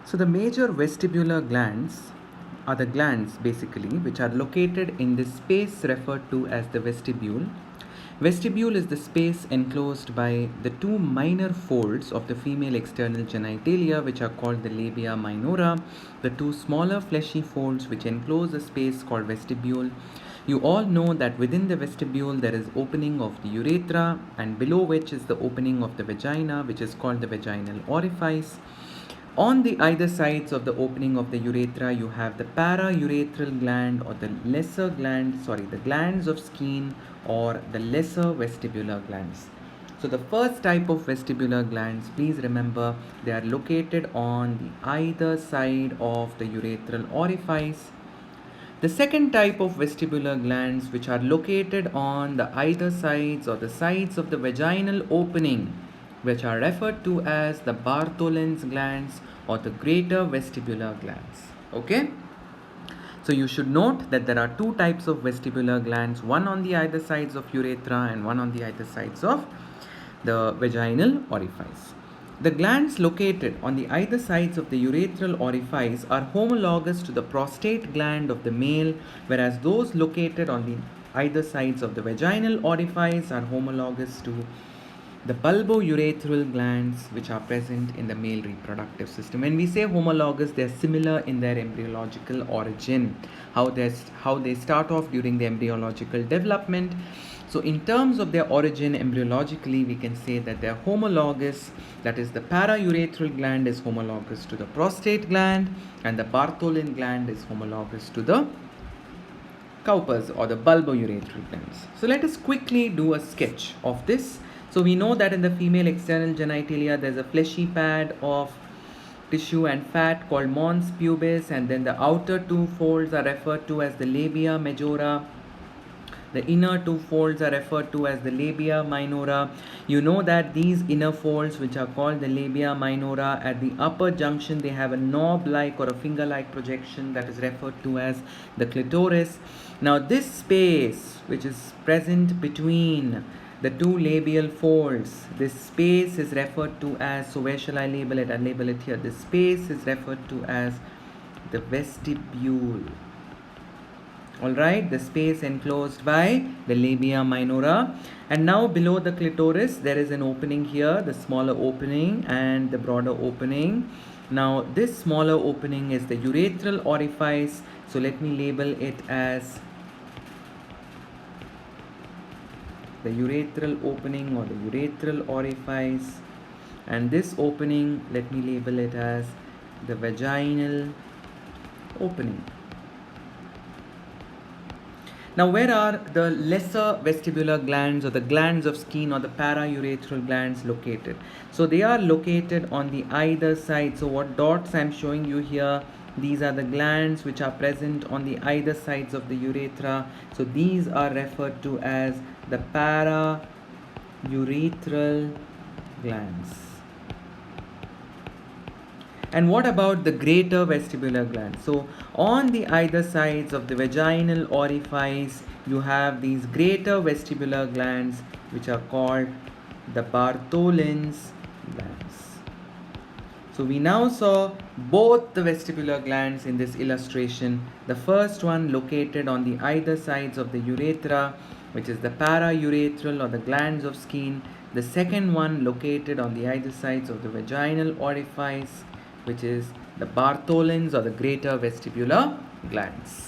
So the major vestibular glands are the glands basically which are located in the space referred to as the vestibule. Vestibule is the space enclosed by the two minor folds of the female external genitalia, which are called the labia minora, the two smaller fleshy folds which enclose a space called vestibule. You all know that within the vestibule there is opening of the urethra, and below which is the opening of the vagina, which is called the vaginal orifice. On the either sides of the opening of the urethra, you have the paraurethral gland or the the glands of Skene or the lesser vestibular glands. So the first type of vestibular glands, please remember, they are located on the either side of the urethral orifice. The second type of vestibular glands, which are located on the either sides or the sides of the vaginal opening, which are referred to as the Bartholin's glands or the greater vestibular glands. Okay? So you should note that there are two types of vestibular glands, one on the either sides of urethra and one on the either sides of the vaginal orifice. The glands located on the either sides of the urethral orifice are homologous to the prostate gland of the male, whereas those located on the either sides of the vaginal orifice are homologous to the bulbourethral glands which are present in the male reproductive system. When we say homologous, they are similar in their embryological origin, how they start off during the embryological development. So in terms of their origin embryologically, we can say that they are homologous, that is the paraurethral gland is homologous to the prostate gland and the Bartholin gland is homologous to the Cowper's or the bulbourethral glands. So let us quickly do a sketch of this. So we know that in the female external genitalia there is a fleshy pad of tissue and fat called mons pubis, and then the outer two folds are referred to as the labia majora. The inner two folds are referred to as the labia minora. You know that these inner folds, which are called the labia minora, at the upper junction they have a knob-like or a finger-like projection that is referred to as the clitoris. Now this space which is present between the two labial folds, this space is referred to as, so where shall I label it? I'll label it here. This space is referred to as the vestibule. Alright, the space enclosed by the labia minora. And now below the clitoris there is an opening here, the smaller opening and the broader opening. Now this smaller opening is the urethral orifice, so let me label it as the urethral opening or the urethral orifice, and this opening, let me label it as the vaginal opening. Now where are the lesser vestibular glands or the glands of Skene or the paraurethral glands located? So they are located on the either side. So what dots I am showing you here, these are the glands which are present on the either sides of the urethra. So these are referred to as the paraurethral glands. And what about the greater vestibular glands? So on the either sides of the vaginal orifice, you have these greater vestibular glands which are called the Bartholin's glands. So we now saw both the vestibular glands in this illustration. The first one located on the either sides of the urethra, which is the paraurethral or the glands of Skene. The second one located on the either sides of the vaginal orifice, which is the Bartholin's or the greater vestibular glands.